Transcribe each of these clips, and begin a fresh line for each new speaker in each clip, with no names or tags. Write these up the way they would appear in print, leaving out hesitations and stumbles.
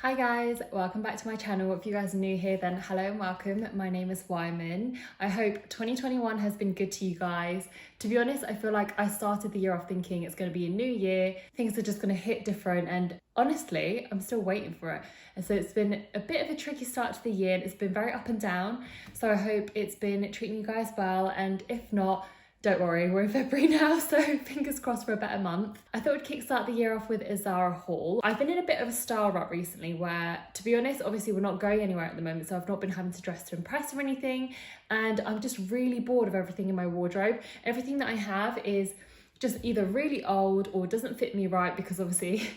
Hi guys, welcome back to my channel. If you guys are new here, then hello and welcome. My name is Wyman. I hope 2021 has been good to you guys. To be honest, I feel like I started the year off thinking it's going to be a new year, things are just going to hit different, and honestly, I'm still waiting for it. And so it's been a bit of a tricky start to the year, and it's been very up and down. So I hope it's been treating you guys well, and if not, don't worry, we're in February now, so fingers crossed for a better month. I thought I'd kickstart the year off with a Zara haul. I've been in a bit of a style rut recently where, to be honest, obviously we're not going anywhere at the moment, so I've not been having to dress to impress or anything, and I'm just really bored of everything in my wardrobe. Everything that I have is just either really old or doesn't fit me right, because obviously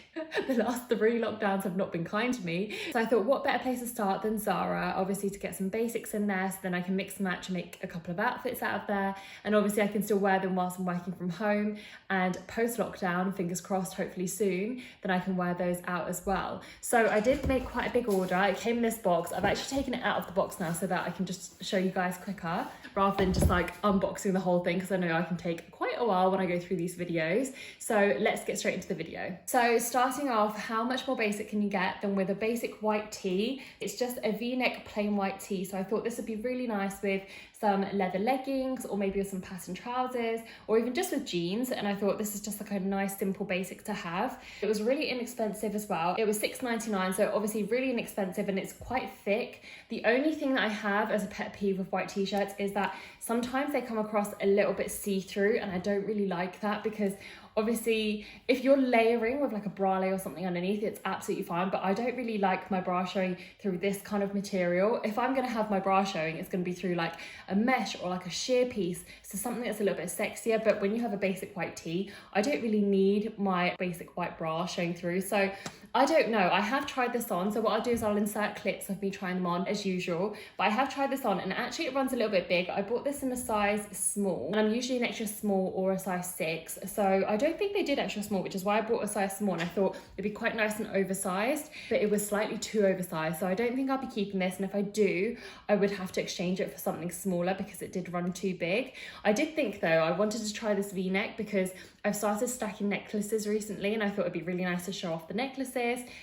the last 3 lockdowns have not been kind to me. So I thought, what better place to start than Zara, obviously to get some basics in there, so then I can mix and match and make a couple of outfits out of there. And obviously I can still wear them whilst I'm working from home, and post-lockdown, fingers crossed, hopefully soon, then I can wear those out as well. So I did make quite a big order. It came in this box. I've actually taken it out of the box now so that I can just show you guys quicker, rather than just like unboxing the whole thing, because I know I can take quite a while when I go through these videos. So let's get straight into the video. So starting off, how much more basic can you get than with a basic white tee? It's just a V-neck plain white tee. So I thought this would be really nice with some leather leggings, or maybe with some pattern trousers, or even just with jeans. And I thought this is just like a nice simple basic to have. It was really inexpensive as well. It was $6.99, so obviously really inexpensive, and it's quite thick. The only thing that I have as a pet peeve with white t-shirts is that sometimes they come across a little bit see-through, and I don't really like that, because obviously if you're layering with like a bralette or something underneath, it's absolutely fine, but I don't really like my bra showing through this kind of material. If I'm going to have my bra showing, it's going to be through like a mesh or like a sheer piece, so something that's a little bit sexier. But when you have a basic white tee, I don't really need my basic white bra showing through. So I don't know, I have tried this on, so what I'll do is I'll insert clips of me trying them on as usual, but I have tried this on, and actually it runs a little bit big. I bought this in a size small, and I'm usually an extra small or a size 6, so I don't think they did extra small, which is why I bought a size small, and I thought it'd be quite nice and oversized, but it was slightly too oversized, so I don't think I'll be keeping this, and if I do, I would have to exchange it for something smaller because it did run too big. I did think though, I wanted to try this V-neck because I've started stacking necklaces recently, and I thought it'd be really nice to show off the necklaces.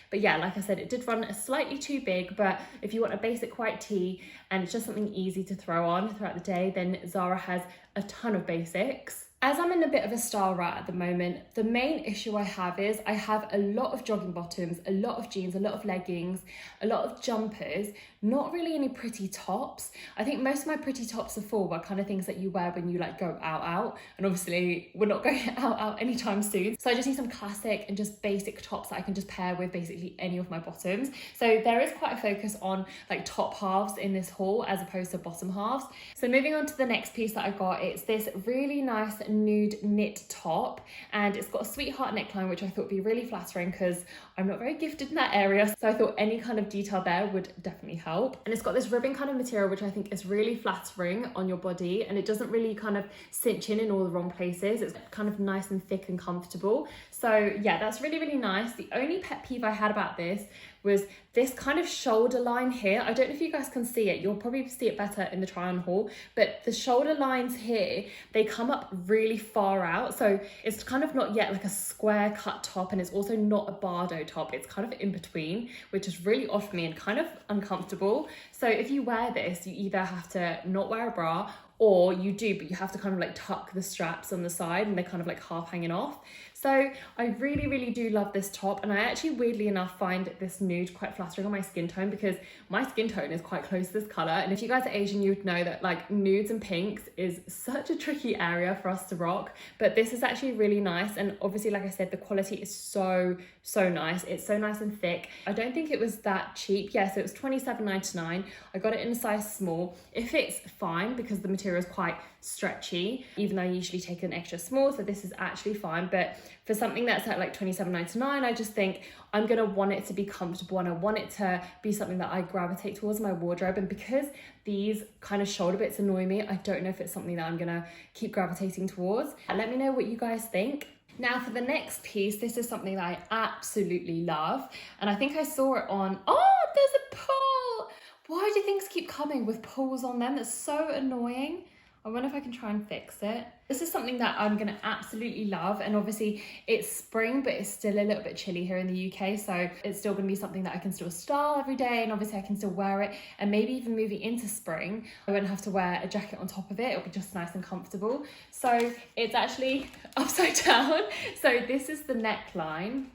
But yeah, like I said, it did run slightly too big, but if you want a basic white tee and it's just something easy to throw on throughout the day, then Zara has a ton of basics. As I'm in a bit of a style rut at the moment, the main issue I have is I have a lot of jogging bottoms, a lot of jeans, a lot of leggings, a lot of jumpers, not really any pretty tops. I think most of my pretty tops are full, but kind of things that you wear when you like go out, and obviously we're not going out anytime soon. So I just need some classic and just basic tops that I can just pair with basically any of my bottoms. So there is quite a focus on like top halves in this haul as opposed to bottom halves. So moving on to the next piece that I got, it's this really nice nude knit top, and it's got a sweetheart neckline, which I thought would be really flattering because I'm not very gifted in that area, so I thought any kind of detail there would definitely help. And it's got this ribbon kind of material, which I think is really flattering on your body, and it doesn't really kind of cinch in all the wrong places. It's kind of nice and thick and comfortable. So yeah, that's really, really nice. The only pet peeve I had about this was this kind of shoulder line here. I don't know if you guys can see it. You'll probably see it better in the try on haul, but the shoulder lines here, they come up really far out. So it's kind of not yet like a square cut top, and it's also not a bardo top. It's kind of in between, which is really off for me and kind of uncomfortable. So if you wear this, you either have to not wear a bra, or you do, but you have to kind of like tuck the straps on the side, and they're kind of like half hanging off. So I really, really do love this top, and I actually weirdly enough find this nude quite flattering on my skin tone, because my skin tone is quite close to this color, and if you guys are Asian, you would know that like nudes and pinks is such a tricky area for us to rock, but this is actually really nice. And obviously, like I said, the quality is so nice. It's so nice and thick. I don't think it was that cheap. Yeah, so it was $27.99. I got it in a size small. It fits fine because the material is quite stretchy, even though I usually take an extra small, so this is actually fine. But for something that's at like $27.99, I just think I'm gonna want it to be comfortable, and I want it to be something that I gravitate towards in my wardrobe. And because these kind of shoulder bits annoy me, I don't know if it's something that I'm gonna keep gravitating towards. Let me know what you guys think. Now for the next piece, this is something that I absolutely love, and I think I saw it on, oh, there's a pool. Why do things keep coming with pools on them? It's so annoying. I wonder if I can try and fix it. This is something that I'm gonna absolutely love, and obviously it's spring, but it's still a little bit chilly here in the UK, so it's still gonna be something that I can still style every day, and obviously I can still wear it, and maybe even moving into spring, I won't have to wear a jacket on top of it. It'll be just nice and comfortable. So it's actually upside down. So this is the neckline.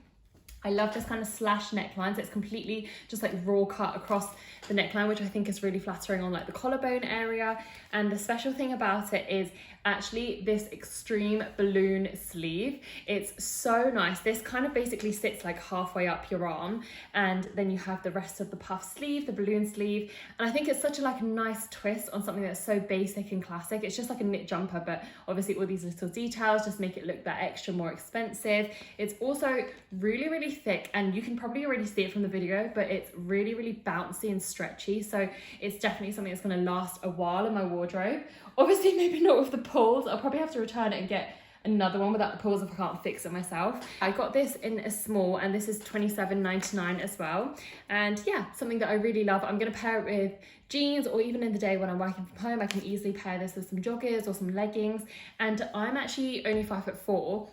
I love this kind of slash neckline, so it's completely just like raw cut across the neckline, which I think is really flattering on like the collarbone area. And the special thing about it is actually this extreme balloon sleeve. It's so nice. This kind of basically sits like halfway up your arm, and then you have the rest of the puff sleeve, the balloon sleeve. And I think it's such a like nice twist on something that's so basic and classic. It's just like a knit jumper, but obviously all these little details just make it look that extra more expensive. It's also really, really thick, and you can probably already see it from the video, but it's really, really bouncy and stretchy. So it's definitely something that's going to last a while in my wardrobe. Obviously maybe not with the pulls. I'll probably have to return it and get another one without the pulls if I can't fix it myself. I got this in a small, and this is $27.99 as well. And yeah, something that I really love. I'm going to pair it with jeans, or even in the day when I'm working from home, I can easily pair this with some joggers or some leggings. And I'm actually only 5'4",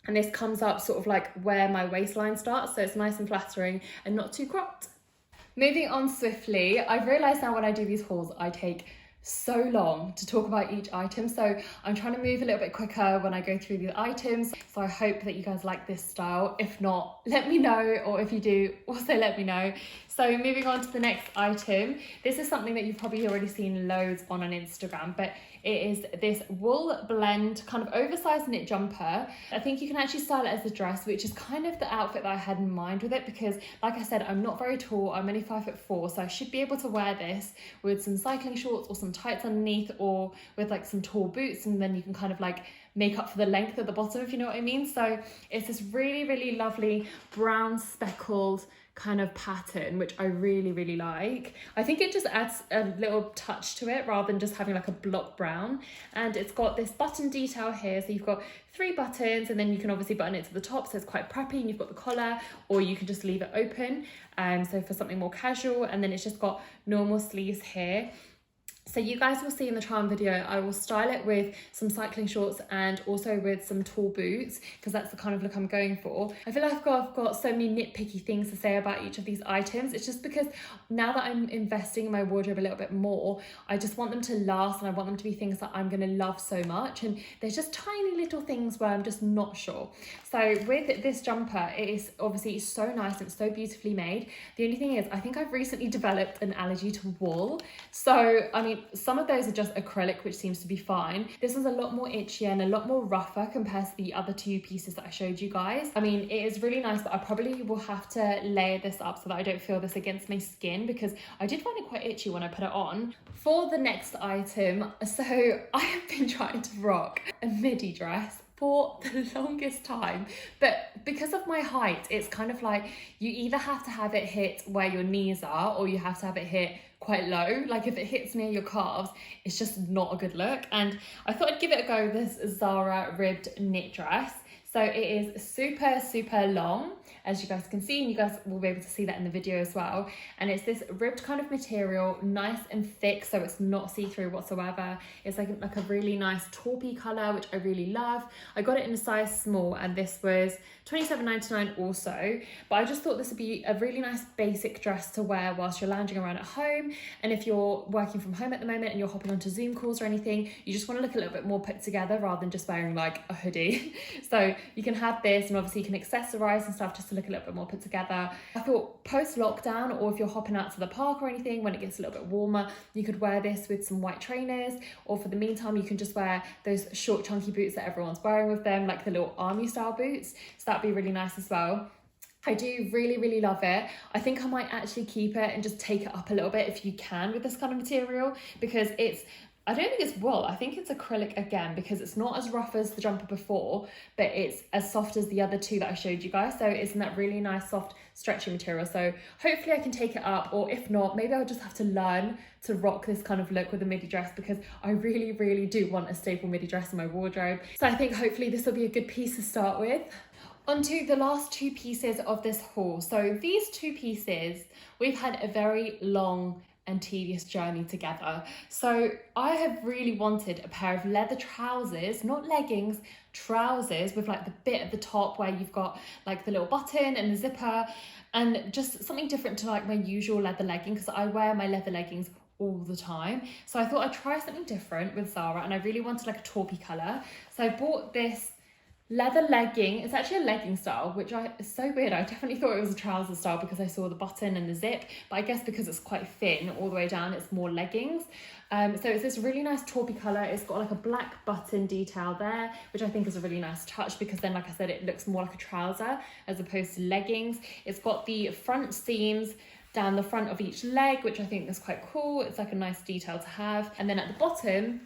and this comes up sort of like where my waistline starts, so it's nice and flattering and not too cropped. Moving on swiftly, I've realised now when I do these hauls, I take so long to talk about each item, so I'm trying to move a little bit quicker when I go through the items. So I hope that you guys like this style. If not, let me know, or if you do, also let me know. So moving on to the next item, this is something that you've probably already seen loads on Instagram, but it is this wool blend kind of oversized knit jumper. I think you can actually style it as a dress, which is kind of the outfit that I had in mind with it, because like I said, I'm not very tall, I'm only 5'4", so I should be able to wear this with some cycling shorts or some tights underneath, or with like some tall boots, and then you can kind of like make up for the length at the bottom, if you know what I mean. So it's this really, really lovely brown speckled kind of pattern, which I really, really like. I think it just adds a little touch to it rather than just having like a block brown. And it's got this button detail here, so you've got 3 buttons, and then you can obviously button it to the top, so it's quite preppy, and you've got the collar, or you can just leave it open, so for something more casual. And then it's just got normal sleeves here. So you guys will see in the try on video, I will style it with some cycling shorts and also with some tall boots, because that's the kind of look I'm going for. I feel like I've got so many nitpicky things to say about each of these items. It's just because now that I'm investing in my wardrobe a little bit more, I just want them to last, and I want them to be things that I'm going to love so much. And there's just tiny little things where I'm just not sure. So with this jumper, it is obviously so nice and so beautifully made. The only thing is, I think I've recently developed an allergy to wool. So, I mean, some of those are just acrylic, which seems to be fine. This is a lot more itchy and a lot more rougher compared to the other 2 pieces that I showed you guys. I mean, it is really nice, but I probably will have to layer this up so that I don't feel this against my skin, because I did find it quite itchy when I put it on. For the next item, so I have been trying to rock a midi dress for the longest time, but because of my height, it's kind of like you either have to have it hit where your knees are, or you have to have it hit quite low. Like if it hits near your calves, it's just not a good look. And I thought I'd give it a go with this Zara ribbed knit dress. So it is super, super long, as you guys can see, and you guys will be able to see that in the video as well. And it's this ribbed kind of material, nice and thick, so it's not see-through whatsoever. It's like a really nice taupey colour, which I really love. I got it in a size small, and this was $27.99 also. But I just thought this would be a really nice basic dress to wear whilst you're lounging around at home. And if you're working from home at the moment and you're hopping onto Zoom calls or anything, you just want to look a little bit more put together rather than just wearing like a hoodie. So you can have this, and obviously you can accessorize and stuff just to look a little bit more put together. I thought post-lockdown, or if you're hopping out to the park or anything when it gets a little bit warmer, you could wear this with some white trainers, or for the meantime you can just wear those short chunky boots that everyone's wearing with them, like the little army style boots. So that'd be really nice as well. I do really, really love it. I think I might actually keep it and just take it up a little bit if you can with this kind of material, because I don't think it's wool, I think it's acrylic again, because it's not as rough as the jumper before, but it's as soft as the other 2 that I showed you guys. So it's in that really nice, soft, stretchy material. So hopefully I can take it up, or if not, maybe I'll just have to learn to rock this kind of look with a midi dress, because I really, really do want a staple midi dress in my wardrobe. So I think hopefully this will be a good piece to start with. On to the last 2 pieces of this haul. So these 2 pieces, we've had a very long and tedious journey together. So I have really wanted a pair of leather trousers, not leggings, trousers with like the bit at the top where you've got like the little button and the zipper, and just something different to like my usual leather legging, because I wear my leather leggings all the time. So I thought I'd try something different with Zara, and I really wanted like a taupey colour. So I bought this leather legging. It's actually a legging style, which is so weird. I definitely thought it was a trouser style because I saw the button and the zip, but I guess because it's quite thin all the way down, it's more leggings. So it's this really nice taupey colour. It's got like a black button detail there, which I think is a really nice touch, because then, like I said, it looks more like a trouser as opposed to leggings. It's got the front seams down the front of each leg, which I think is quite cool. It's like a nice detail to have. And then at the bottom,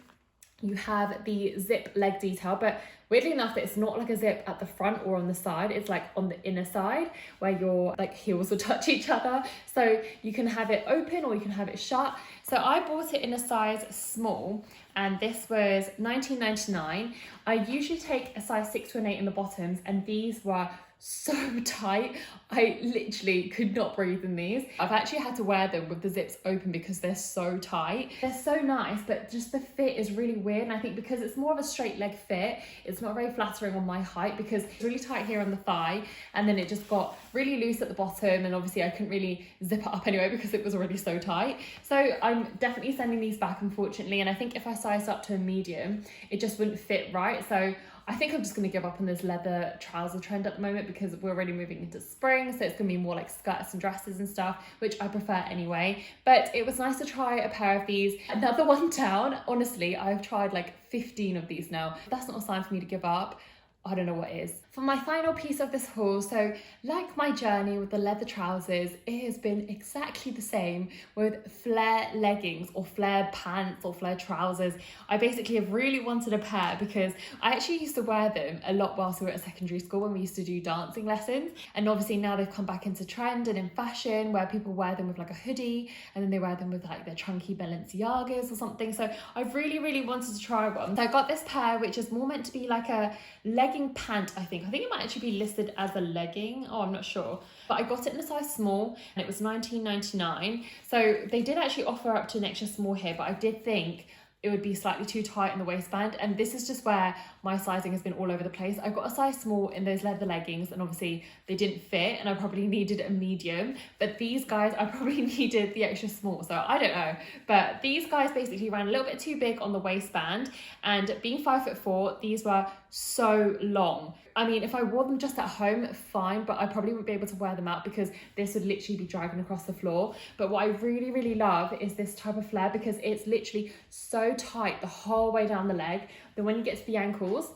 you have the zip leg detail, but weirdly enough, it's not like a zip at the front or on the side. It's like on the inner side where your like heels will touch each other. So you can have it open or you can have it shut. So I bought it in a size small, and this was $19.99. I usually take a size 6 to an 8 in the bottoms, and these were so tight. I literally could not breathe in these. I've actually had to wear them with the zips open because they're so tight. They're so nice, but just the fit is really weird. And I think because it's more of a straight leg fit, it's not very flattering on my height, because it's really tight here on the thigh, and then it just got really loose at the bottom, and obviously I couldn't really zip it up anyway because it was already so tight. So I'm definitely sending these back, unfortunately, and I think if I sized up to a medium, it just wouldn't fit right. So I think I'm just going to give up on this leather trouser trend at the moment, because we're already moving into spring, so it's going to be more like skirts and dresses and stuff, which I prefer anyway. But it was nice to try a pair of these. Another one down. Honestly, I've tried like 15 of these now. That's not a sign for me to give up. I don't know what is. For my final piece of this haul, so like my journey with the leather trousers, it has been exactly the same with flare leggings or flare pants or flare trousers. I basically have really wanted a pair because I actually used to wear them a lot whilst we were at secondary school when we used to do dancing lessons. And obviously now they've come back into trend and in fashion, where people wear them with like a hoodie, and then they wear them with like their chunky Balenciagas or something. So I've really wanted to try one. So I got this pair, which is more meant to be like a legging pant, I think. I think it might actually be listed as a legging. Oh, I'm not sure. But I got it in a size small, and it was $19.99. So they did actually offer up to an extra small here, but I did think it would be slightly too tight in the waistband, and this is just where my sizing has been all over the place. I got a size small in those leather leggings, and obviously they didn't fit, and I probably needed a medium, but these guys, I probably needed the extra small, so I don't know. But these guys basically ran a little bit too big on the waistband, and being 5'4", these were so long. I mean, if I wore them just at home, fine, but I probably wouldn't be able to wear them out because this would literally be dragging across the floor. But what I really love is this type of flare, because it's literally so tight the whole way down the leg. Then when you get to the ankles,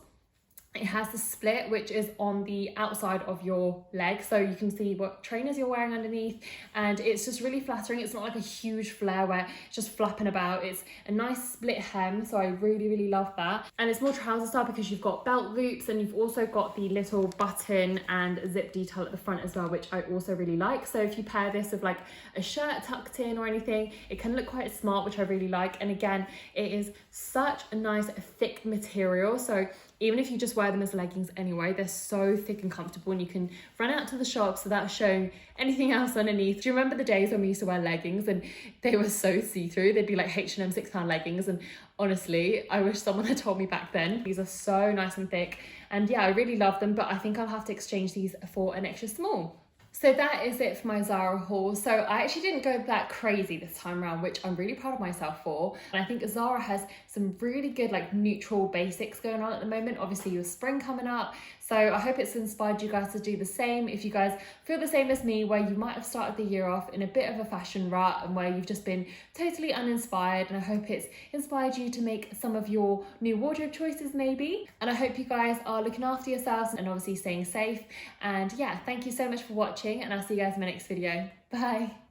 it has the split, which is on the outside of your leg, so you can see what trainers you're wearing underneath, and it's just really flattering. It's not like a huge flare where it's just flapping about. It's a nice split hem, so I really love that. And it's more trouser style because you've got belt loops, and you've also got the little button and zip detail at the front as well, which I also really like. So if you pair this with like a shirt tucked in or anything, it can look quite smart, which I really like. And again, it is such a nice thick material, so even if you just wear them as leggings anyway, they're so thick and comfortable, and you can run out to the shops without showing anything else underneath. Do you remember the days when we used to wear leggings and they were so see-through? They'd be like H&M £6 leggings, and honestly, I wish someone had told me back then. These are so nice and thick, and yeah, I really love them, but I think I'll have to exchange these for an extra small. So that is it for my Zara haul. So I actually didn't go that crazy this time around, which I'm really proud of myself for. And I think Zara has some really good like neutral basics going on at the moment. Obviously with spring coming up. So I hope it's inspired you guys to do the same. If you guys feel the same as me, where you might have started the year off in a bit of a fashion rut and where you've just been totally uninspired, and I hope it's inspired you to make some of your new wardrobe choices maybe. And I hope you guys are looking after yourselves and obviously staying safe. And yeah, thank you so much for watching, and I'll see you guys in my next video. Bye.